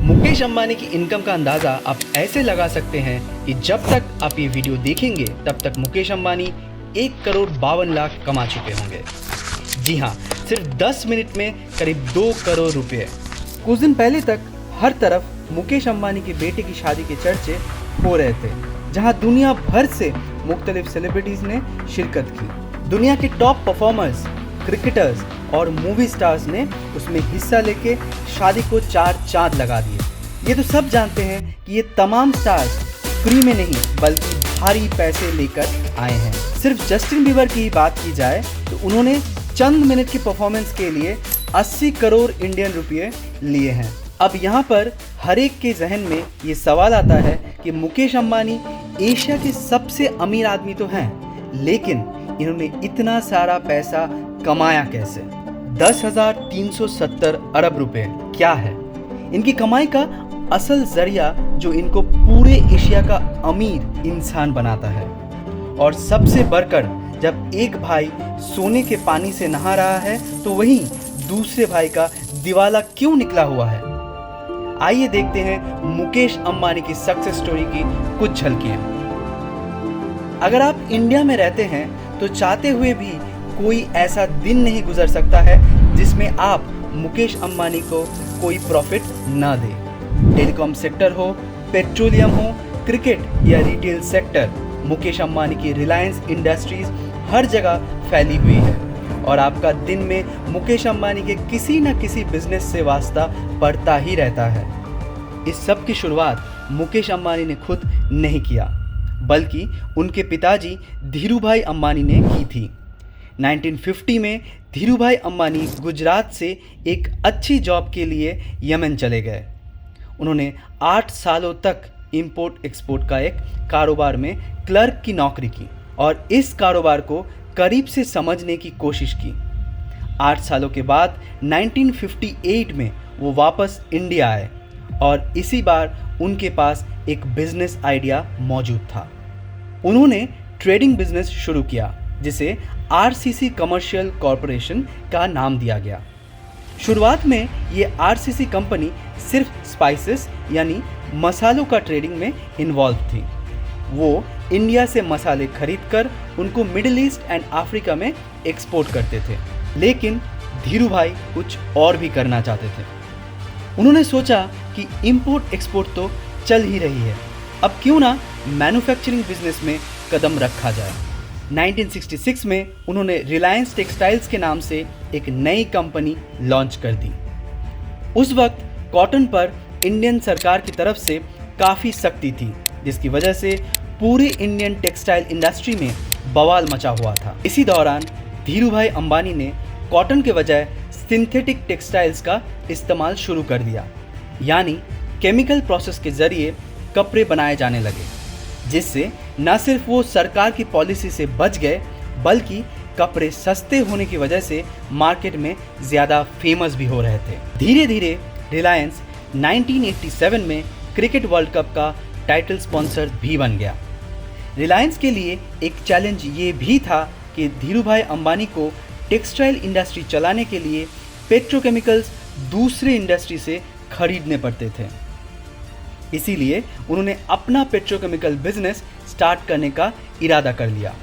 मुकेश अंबानी की इनकम का अंदाज़ा आप ऐसे लगा सकते हैं कि जब तक आप ये वीडियो देखेंगे तब तक मुकेश अंबानी 1,52,00,000 कमा चुके होंगे। जी हाँ, सिर्फ 10 मिनट में करीब 2 करोड़ रुपए। कुछ दिन पहले तक हर तरफ मुकेश अंबानी के बेटे की शादी के चर्चे हो रहे थे, जहां दुनिया भर से मुख्तलिफ सेलिब्रिटीज ने शिरकत की। दुनिया के टॉप परफॉर्मर्स, क्रिकेटर्स और मूवी स्टार्स ने उसमें हिस्सा लेके शादी को 4 चांद लगा दिए। ये तो सब जानते हैं कि ये तमाम स्टार्स फ्री में नहीं बल्कि भारी पैसे लेकर आए हैं। सिर्फ जस्टिन बीबर की बात की जाए तो उन्होंने चंद मिनट की परफॉर्मेंस के लिए 80 करोड़ इंडियन रुपये लिए हैं। अब यहाँ पर हर एक के जहन में ये सवाल आता है कि मुकेश अंबानी एशिया के सबसे अमीर आदमी तो हैं, लेकिन इन्होंने इतना सारा पैसा कमाया कैसे? 10,370 अरब रुपए क्या है? इनकी कमाई का असल जरिया जो इनको पूरे एशिया का अमीर इंसान बनाता है। और सबसे बढ़कर जब एक भाई सोने के पानी से नहा रहा है तो वहीं दूसरे भाई का दिवाला क्यों निकला हुआ है? आइए देखते हैं मुकेश अंबानी की सक्सेस स्टोरी की कुछ झलकियां। अगर आप इंडिया में रहते हैं तो चाहते हुए भी कोई ऐसा दिन नहीं गुजर सकता है जिसमें आप मुकेश अंबानी को कोई प्रॉफिट ना दे। टेलीकॉम सेक्टर हो, पेट्रोलियम हो, क्रिकेट या रिटेल सेक्टर, मुकेश अंबानी की रिलायंस इंडस्ट्रीज हर जगह फैली हुई है और आपका दिन में मुकेश अंबानी के किसी न किसी बिजनेस से वास्ता पड़ता ही रहता है। इस सब की शुरुआत मुकेश अंबानी ने खुद नहीं किया, बल्कि उनके पिताजी धीरूभाई अंबानी ने की थी। 1950 में धीरूभाई अंबानी गुजरात से एक अच्छी जॉब के लिए यमन चले गए। उन्होंने 8 सालों तक इंपोर्ट एक्सपोर्ट का एक कारोबार में क्लर्क की नौकरी की और इस कारोबार को करीब से समझने की कोशिश की। 8 सालों के बाद 1958 में वो वापस इंडिया आए और इसी बार उनके पास एक बिजनेस आइडिया मौजूद था। उन्होंने ट्रेडिंग बिजनेस शुरू किया जिसे आरसीसी कमर्शियल कॉरपोरेशन का नाम दिया गया। शुरुआत में ये आरसीसी कंपनी सिर्फ स्पाइसेस यानी मसालों का ट्रेडिंग में इन्वॉल्व थी। वो इंडिया से मसाले खरीदकर उनको मिडिल ईस्ट एंड अफ्रीका में एक्सपोर्ट करते थे, लेकिन धीरूभाई कुछ और भी करना चाहते थे। उन्होंने सोचा कि इंपोर्ट एक्सपोर्ट तो चल ही रही है, अब क्यों ना मैन्युफैक्चरिंग बिजनेस में कदम रखा जाए। 1966 में उन्होंने रिलायंस टेक्सटाइल्स के नाम से एक नई कंपनी लॉन्च कर दी। उस वक्त कॉटन पर इंडियन सरकार की तरफ से काफ़ी सख्ती थी, जिसकी वजह से पूरी इंडियन टेक्सटाइल इंडस्ट्री में बवाल मचा हुआ था। इसी दौरान धीरूभाई अंबानी ने कॉटन के बजाय सिंथेटिक टेक्सटाइल्स का इस्तेमाल शुरू कर दिया, यानी केमिकल प्रोसेस के जरिए कपड़े बनाए जाने लगे, जिससे न सिर्फ वो सरकार की पॉलिसी से बच गए बल्कि कपड़े सस्ते होने की वजह से मार्केट में ज़्यादा फेमस भी हो रहे थे। धीरे धीरे रिलायंस 1987 में क्रिकेट वर्ल्ड कप का टाइटल स्पॉन्सर भी बन गया। रिलायंस के लिए एक चैलेंज ये भी था कि धीरूभाई अंबानी को टेक्सटाइल इंडस्ट्री चलाने के लिए पेट्रोकेमिकल्स दूसरे इंडस्ट्री से खरीदने पड़ते थे। इसीलिए उन्होंने अपना पेट्रोकेमिकल बिजनेस स्टार्ट करने का इरादा कर लिया।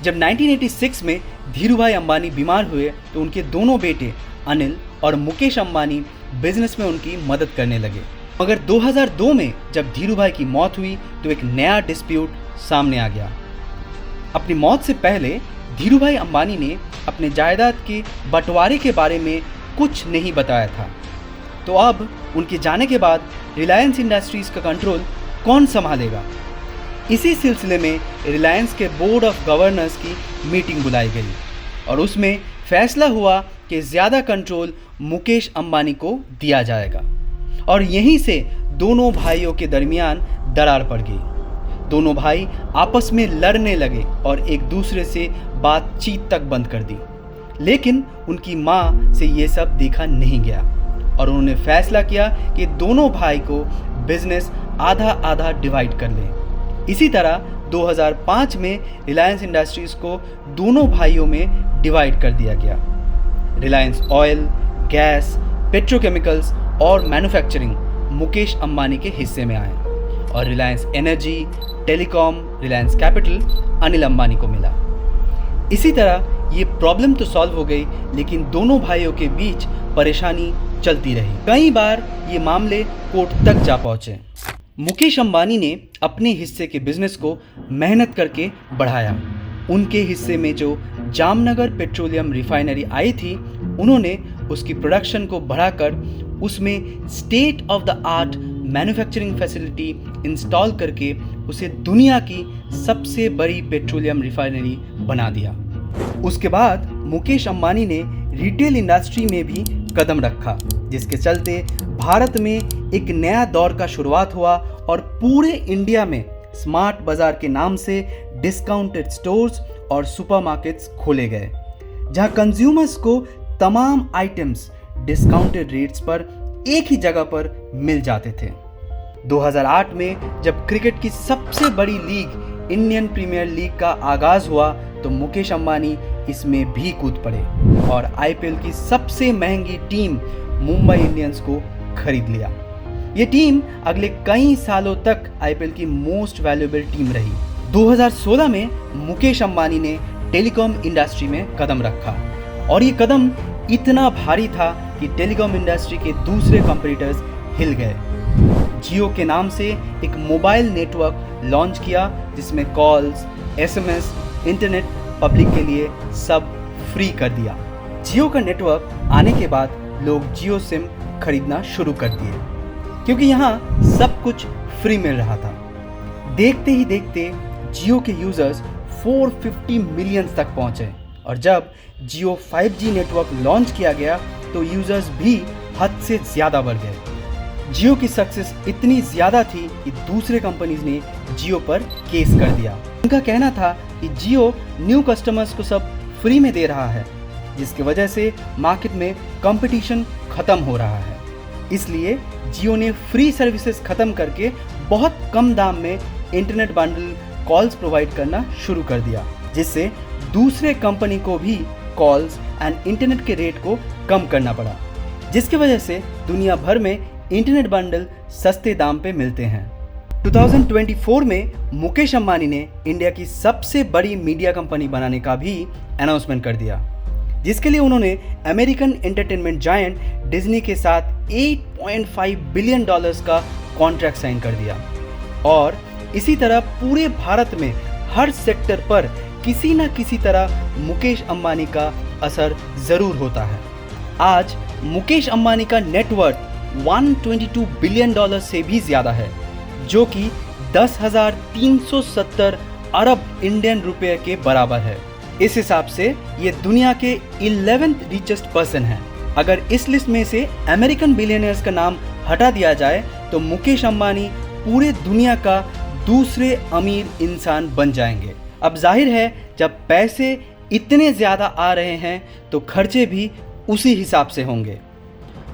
जब 1986 में धीरूभाई अंबानी बीमार हुए तो उनके दोनों बेटे अनिल और मुकेश अंबानी बिजनेस में उनकी मदद करने लगे। मगर 2002 में जब धीरूभाई की मौत हुई तो एक नया डिस्प्यूट सामने आ गया। अपनी मौत से पहले धीरूभाई अंबानी ने अपने जायदाद के बंटवारे के बारे में कुछ नहीं बताया था, तो अब उनके जाने के बाद रिलायंस इंडस्ट्रीज़ का कंट्रोल कौन संभालेगा? इसी सिलसिले में रिलायंस के बोर्ड ऑफ गवर्नर्स की मीटिंग बुलाई गई और उसमें फैसला हुआ कि ज़्यादा कंट्रोल मुकेश अंबानी को दिया जाएगा और यहीं से दोनों भाइयों के दरमियान दरार पड़ गई। दोनों भाई आपस में लड़ने लगे और एक दूसरे से बातचीत तक बंद कर दी, लेकिन उनकी माँ से ये सब देखा नहीं गया और उन्होंने फैसला किया कि दोनों भाई को बिजनेस आधा आधा डिवाइड कर लें। इसी तरह 2005 में रिलायंस इंडस्ट्रीज़ को दोनों भाइयों में डिवाइड कर दिया गया। रिलायंस ऑयल, गैस, पेट्रोकेमिकल्स और मैन्युफैक्चरिंग मुकेश अंबानी के हिस्से में आए और Reliance energy, telecom, Reliance capital Anil Ambani को मिला। इसी तरह ये प्रॉब्लम तो सॉल्व हो गई, लेकिन दोनों भाइयों के बीच परेशानी चलती रही। कई बार ये मामले कोर्ट तक जा पहुंचे। मुकेश अंबानी ने अपने हिस्से के बिजनेस को मेहनत करके बढ़ाया। उनके हिस्से में जो जामनगर पेट्रोलियम रिफाइनरी आई थी, उन्होंने उसकी प्रोडक्शन को बढ़ाकर उसमें state of the art manufacturing facility install करके उसे दुनिया की सबसे बड़ी पेट्रोलियम रिफाइनरी बना दिया। उसके बाद मुकेश अंबानी ने रिटेल इंडस्ट्री में भी कदम रखा, जिसके चलते भारत में एक नया दौर का शुरुआत हुआ और पूरे इंडिया में स्मार्ट बाजार के नाम से डिस्काउंटेड स्टोर्स और सुपरमार्केट्स खोले गए, जहां कंज्यूमर्स को तमाम आइटम्स डिस्काउंटेड रेट्स पर एक ही जगह पर मिल जाते थे। 2008 में जब क्रिकेट की सबसे बड़ी लीग इंडियन प्रीमियर लीग का आगाज हुआ तो मुकेश अंबानी इसमें भी कूद पड़े और आईपीएल की सबसे महंगी टीम मुंबई इंडियंस को खरीद लिया। ये टीम अगले कई सालों तक आईपीएल की मोस्ट वैल्यूएबल टीम रही। 2016 में मुकेश अंबानी ने टेलीकॉम इंडस्ट्री में कदम रखा और ये कदम इतना भारी था कि टेलीकॉम इंडस्ट्री के दूसरे कंपटीटर्स हिल गए। जियो के नाम से एक मोबाइल नेटवर्क लॉन्च किया, जिसमें कॉल्स, एसएमएस, इंटरनेट पब्लिक के लिए सब फ्री कर दिया। जियो का नेटवर्क आने के बाद लोग जियो सिम खरीदना शुरू कर दिए, क्योंकि यहाँ सब कुछ फ्री मिल रहा था। देखते ही देखते जियो के यूजर्स 450 मिलियन तक पहुंचे और जब जियो 5G नेटवर्क लॉन्च किया गया तो यूजर्स भी हद से ज़्यादा बढ़ गए। जियो की सक्सेस इतनी ज़्यादा थी कि दूसरे कंपनीज ने जियो पर केस कर दिया। उनका कहना था कि जियो न्यू कस्टमर्स को सब फ्री में दे रहा है, जिसकी वजह से मार्केट में कंपटीशन खत्म हो रहा है। इसलिए जियो ने फ्री सर्विसेज खत्म करके बहुत कम दाम में इंटरनेट बंडल कॉल्स प्रोवाइड करना शुरू कर दिया, जिससे दूसरे कंपनी को भी कॉल्स एंड इंटरनेट के रेट को कम करना पड़ा, जिसकी वजह से दुनिया भर में इंटरनेट बंडल सस्ते दाम पे मिलते हैं। 2024 में मुकेश अंबानी ने इंडिया की सबसे बड़ी मीडिया कंपनी बनाने का भी अनाउंसमेंट कर दिया, जिसके लिए उन्होंने अमेरिकन एंटरटेनमेंट जायंट डिज्नी के साथ $8.5 बिलियन का कॉन्ट्रैक्ट साइन कर दिया। और इसी तरह पूरे भारत में हर सेक्टर पर किसी न किसी तरह मुकेश अंबानी का असर ज़रूर होता है। आज मुकेश अंबानी का नेटवर्थ $122 बिलियन से भी ज़्यादा है, जो कि 10,370 अरब इंडियन रुपए के बराबर है। इस हिसाब से ये दुनिया के 11th रिचेस्ट पर्सन है। अगर इस लिस्ट में से अमेरिकन बिलियनियर्स का नाम हटा दिया जाए तो मुकेश अंबानी पूरे दुनिया का दूसरे अमीर इंसान बन जाएंगे। अब जाहिर है, जब पैसे इतने ज़्यादा आ रहे हैं तो खर्चे भी उसी हिसाब से होंगे।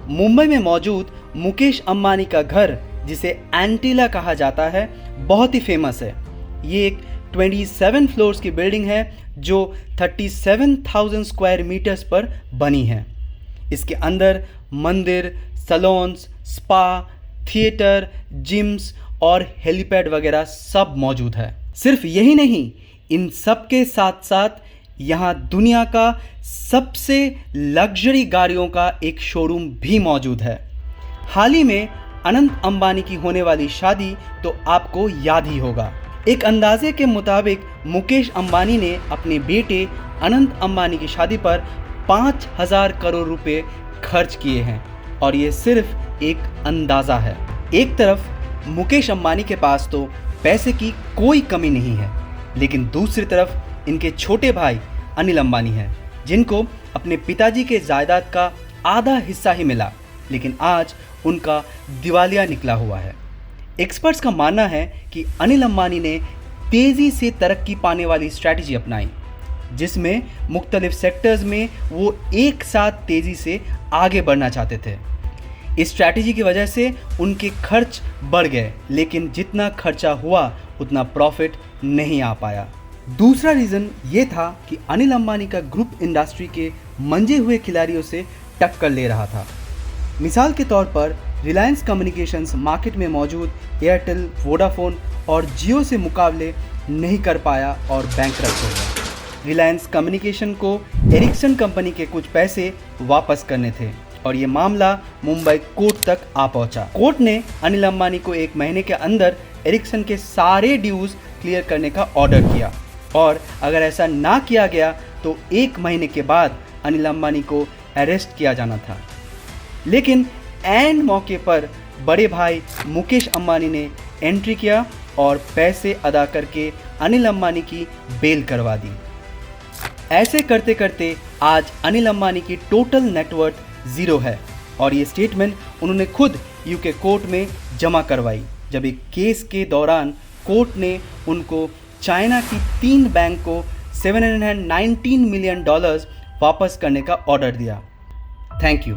मुंबई में मौजूद मुकेश अंबानी का घर, जिसे एंटीला कहा जाता है, बहुत ही फेमस है। ये एक 27 फ्लोर्स की बिल्डिंग है जो 37,000 स्क्वायर मीटर्स पर बनी है। इसके अंदर मंदिर, सैलून्स, स्पा, थिएटर, जिम्स और हेलीपैड वगैरह सब मौजूद है। सिर्फ यही नहीं, इन सब के साथ साथ यहाँ दुनिया का सबसे लग्जरी गाड़ियों का एक शोरूम भी मौजूद है। हाल ही में अनंत अंबानी की होने वाली शादी तो आपको याद ही होगा। एक अंदाजे के मुताबिक मुकेश अंबानी ने अपने बेटे अनंत अंबानी की शादी पर 5,000 करोड़ रुपए खर्च किए हैं और ये सिर्फ एक अंदाज़ा है। एक तरफ मुकेश अंबानी के पास तो पैसे की कोई कमी नहीं है, लेकिन दूसरी तरफ इनके छोटे भाई अनिल अंबानी हैं, जिनको अपने पिताजी के जायदाद का आधा हिस्सा ही मिला, लेकिन आज उनका दिवालिया निकला हुआ है। एक्सपर्ट्स का मानना है कि अनिल अंबानी ने तेज़ी से तरक्की पाने वाली स्ट्रैटेजी अपनाई, जिसमें मुख्तलिफ सेक्टर्स में वो एक साथ तेज़ी से आगे बढ़ना चाहते थे। इस स्ट्रैटेजी की वजह से उनके खर्च बढ़ गए, लेकिन जितना खर्चा हुआ उतना प्रॉफिट नहीं आ पाया। दूसरा रीज़न ये था कि अनिल अंबानी का ग्रुप इंडस्ट्री के मंजे हुए खिलाड़ियों से टक्कर ले रहा था। मिसाल के तौर पर रिलायंस कम्युनिकेशंस मार्केट में मौजूद एयरटेल, वोडाफोन और जियो से मुकाबले नहीं कर पाया और बैंकरप्ट हो गया। रिलायंस कम्युनिकेशन को एरिक्सन कंपनी के कुछ पैसे वापस करने थे और ये मामला मुंबई कोर्ट तक आ पहुंचा। कोर्ट ने अनिल अंबानी को 1 महीने के अंदर एरिक्सन के सारे ड्यूज क्लियर करने का ऑर्डर किया और अगर ऐसा ना किया गया तो 1 महीने के बाद अनिल अंबानी को अरेस्ट किया जाना था। लेकिन ऐन मौके पर बड़े भाई मुकेश अंबानी ने एंट्री किया और पैसे अदा करके अनिल अंबानी की बेल करवा दी। ऐसे करते करते आज अनिल अंबानी की टोटल नेटवर्थ 0 है और ये स्टेटमेंट उन्होंने खुद यूके कोर्ट में जमा करवाई जब एक केस के दौरान कोर्ट ने उनको चाइना की 3 बैंक को $719 मिलियन वापस करने का ऑर्डर दिया। Thank you.